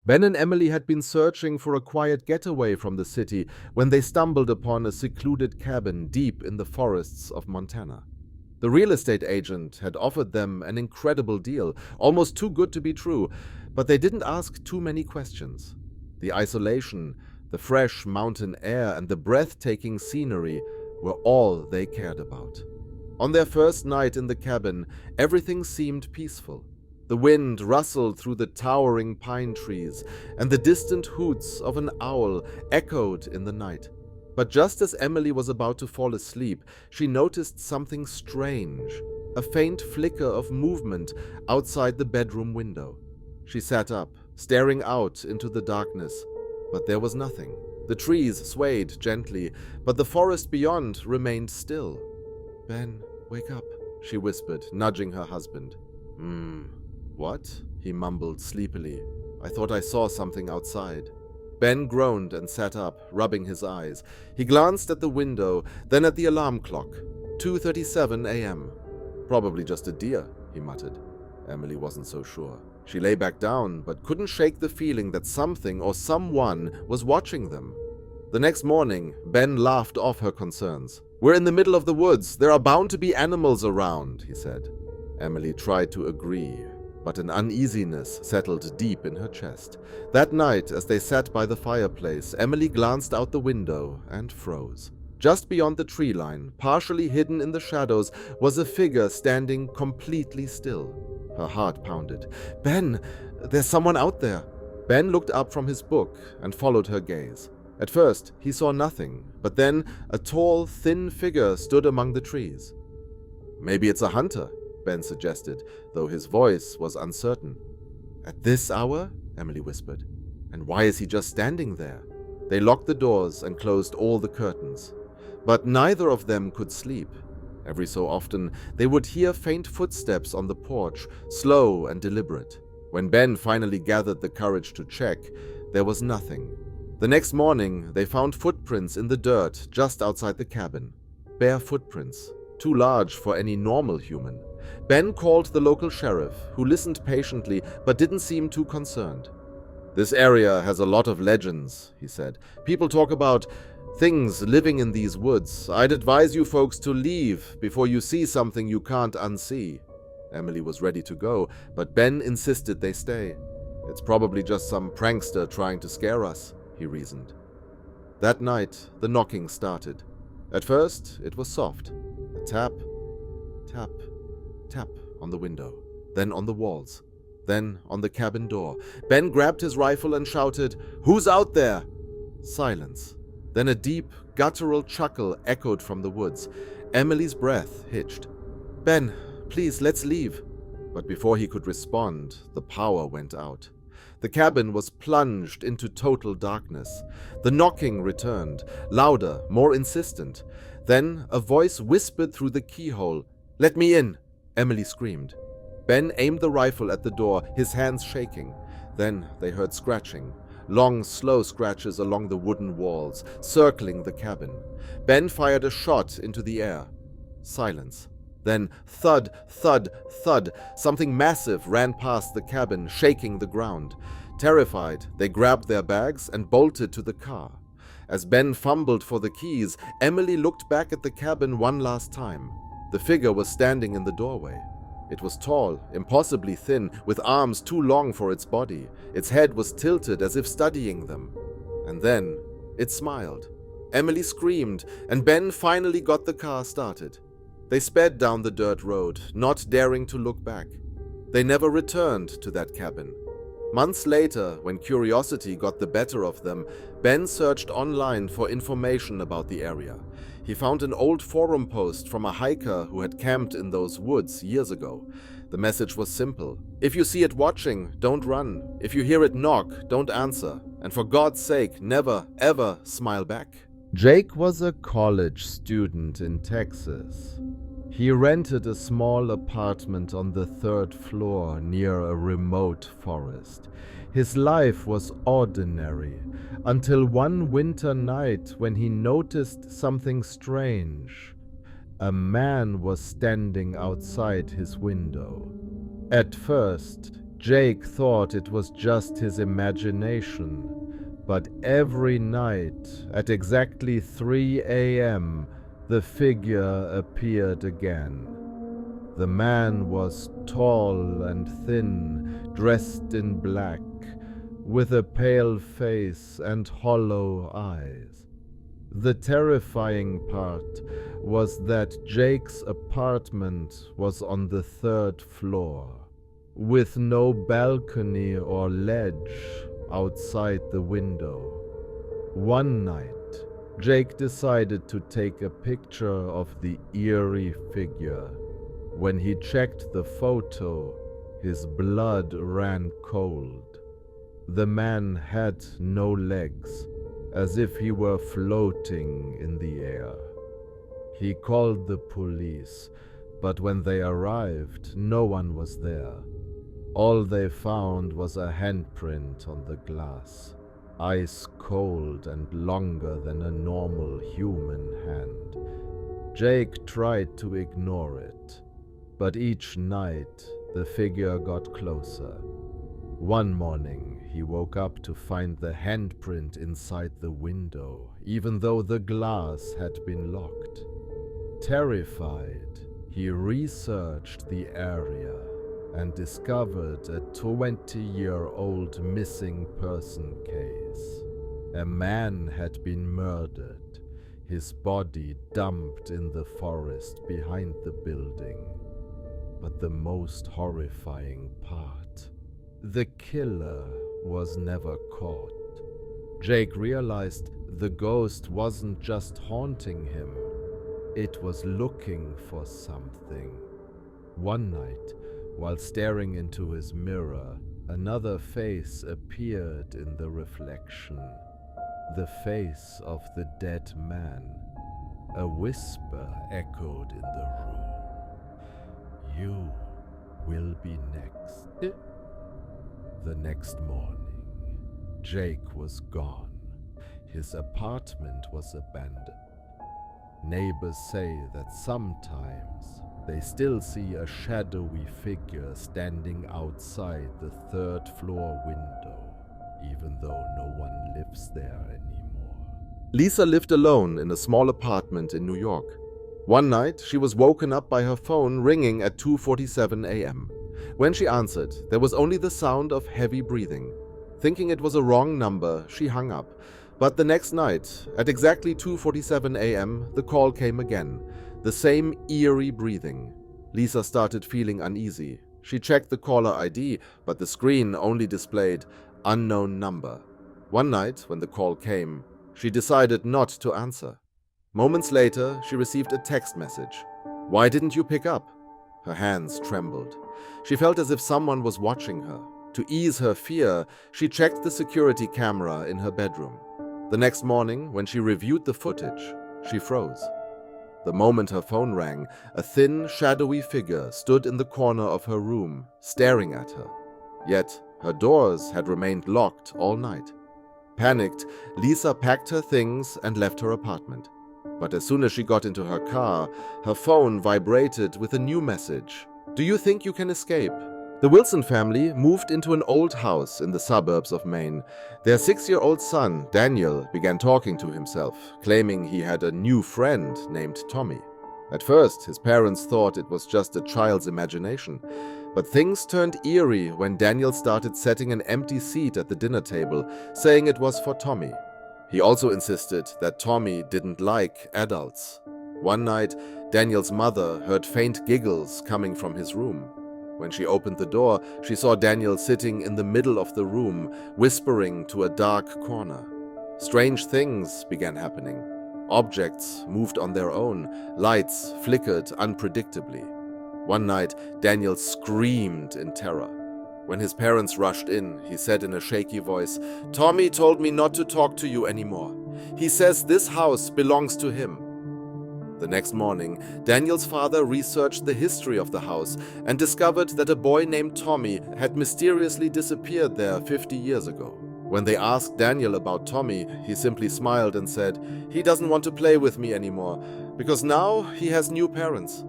Ben and Emily had been searching for a quiet getaway from the city when they stumbled upon a secluded cabin deep in the forests of Montana. The real estate agent had offered them an incredible deal, almost too good to be true, but they didn't ask too many questions. The isolation, the fresh mountain air, and the breathtaking scenery were all they cared about. On their first night in the cabin, everything seemed peaceful. The wind rustled through the towering pine trees, and the distant hoots of an owl echoed in the night. But just as Emily was about to fall asleep, she noticed something strange, a faint flicker of movement outside the bedroom window. She sat up, staring out into the darkness, but there was nothing. The trees swayed gently, but the forest beyond remained still. "Ben, wake up," she whispered, nudging her husband. What?" he mumbled sleepily. "I thought I saw something outside." Ben groaned and sat up, rubbing his eyes. He glanced at the window, then at the alarm clock. 2:37 a.m. "Probably just a deer," he muttered. Emily wasn't so sure. She lay back down, but couldn't shake the feeling that something or someone was watching them. The next morning, Ben laughed off her concerns. "We're in the middle of the woods. There are bound to be animals around," he said. Emily tried to agree, but an uneasiness settled deep in her chest. That night, as they sat by the fireplace, Emily glanced out the window and froze. Just beyond the tree line, partially hidden in the shadows, was a figure standing completely still. Her heart pounded. "Ben, there's someone out there." Ben looked up from his book and followed her gaze. At first, he saw nothing, but then a tall, thin figure stood among the trees. "Maybe it's a hunter," Ben suggested, though his voice was uncertain. "At this hour?" Emily whispered. "And why is he just standing there?" They locked the doors and closed all the curtains. But neither of them could sleep. Every so often, they would hear faint footsteps on the porch, slow and deliberate. When Ben finally gathered the courage to check, there was nothing. The next morning, they found footprints in the dirt just outside the cabin. Bare footprints, too large for any normal human. Ben called the local sheriff, who listened patiently but didn't seem too concerned. "This area has a lot of legends," he said. "People talk about things living in these woods. I'd advise you folks to leave before you see something you can't unsee." Emily was ready to go, but Ben insisted they stay. "It's probably just some prankster trying to scare us," he reasoned. That night, the knocking started. At first, it was soft. A tap, tap, tap on the window, then on the walls, then on the cabin door. Ben grabbed his rifle and shouted, "Who's out there?" Silence. Then a deep, guttural chuckle echoed from the woods. Emily's breath hitched. "Ben, please, let's leave." But before he could respond, the power went out. The cabin was plunged into total darkness. The knocking returned, louder, more insistent. Then a voice whispered through the keyhole, "Let me in!" Emily screamed. Ben aimed the rifle at the door, his hands shaking. Then they heard scratching. Long, slow scratches along the wooden walls, circling the cabin. Ben fired a shot into the air. Silence. Then thud, thud, thud. Something massive ran past the cabin, shaking the ground. Terrified, they grabbed their bags and bolted to the car. As Ben fumbled for the keys, Emily looked back at the cabin one last time. The figure was standing in the doorway. It was tall, impossibly thin, with arms too long for its body. Its head was tilted as if studying them. And then it smiled. Emily screamed, and Ben finally got the car started. They sped down the dirt road, not daring to look back. They never returned to that cabin. Months later, when curiosity got the better of them, Ben searched online for information about the area. He found an old forum post from a hiker who had camped in those woods years ago. The message was simple. If you see it watching, don't run. If you hear it knock, don't answer. And for God's sake, never, ever smile back. Jake was a college student in Texas. He rented a small apartment on the 3rd floor near a remote forest. His life was ordinary until one winter night when he noticed something strange. A man was standing outside his window. At first, Jake thought it was just his imagination, but every night at exactly 3 a.m., the figure appeared again. The man was tall and thin, dressed in black, with a pale face and hollow eyes. The terrifying part was that Jake's apartment was on the 3rd floor, with no balcony or ledge outside the window. One night, Jake decided to take a picture of the eerie figure. When he checked the photo, his blood ran cold. The man had no legs, as if he were floating in the air. He called the police, but when they arrived, no one was there. All they found was a handprint on the glass, ice cold and longer than a normal human hand. Jake tried to ignore it, but each night the figure got closer. One morning, he woke up to find the handprint inside the window, even though the glass had been locked. Terrified, he researched the area and discovered a 20-year-old missing person case. A man had been murdered, his body dumped in the forest behind the building. But the most horrifying part, the killer was never caught. Jake realized the ghost wasn't just haunting him, it was looking for something. One night, while staring into his mirror, another face appeared in the reflection. The face of the dead man. A whisper echoed in the room. "You will be next." The next morning, Jake was gone. His apartment was abandoned. Neighbors say that sometimes they still see a shadowy figure standing outside the 3rd floor window, even though no one lives there anymore. Lisa lived alone in a small apartment in New York. One night, she was woken up by her phone ringing at 2:47 a.m. When she answered, there was only the sound of heavy breathing. Thinking it was a wrong number, she hung up. But the next night, at exactly 2:47 a.m., the call came again. The same eerie breathing. Lisa started feeling uneasy. She checked the caller ID, but the screen only displayed unknown number. One night, when the call came, she decided not to answer. Moments later, she received a text message. "Why didn't you pick up?" Her hands trembled. She felt as if someone was watching her. To ease her fear, she checked the security camera in her bedroom. The next morning, when she reviewed the footage, she froze. The moment her phone rang, a thin, shadowy figure stood in the corner of her room, staring at her. Yet, her doors had remained locked all night. Panicked, Lisa packed her things and left her apartment. But as soon as she got into her car, her phone vibrated with a new message. "Do you think you can escape?" The Wilson family moved into an old house in the suburbs of Maine. Their 6-year-old son, Daniel, began talking to himself, claiming he had a new friend named Tommy. At first, his parents thought it was just a child's imagination. But things turned eerie when Daniel started setting an empty seat at the dinner table, saying it was for Tommy. He also insisted that Tommy didn't like adults. One night, Daniel's mother heard faint giggles coming from his room. When she opened the door, she saw Daniel sitting in the middle of the room, whispering to a dark corner. Strange things began happening. Objects moved on their own, lights flickered unpredictably. One night, Daniel screamed in terror. When his parents rushed in, he said in a shaky voice, "Tommy told me not to talk to you anymore. He says this house belongs to him." The next morning, Daniel's father researched the history of the house and discovered that a boy named Tommy had mysteriously disappeared there 50 years ago. When they asked Daniel about Tommy, he simply smiled and said, "He doesn't want to play with me anymore, because now he has new parents."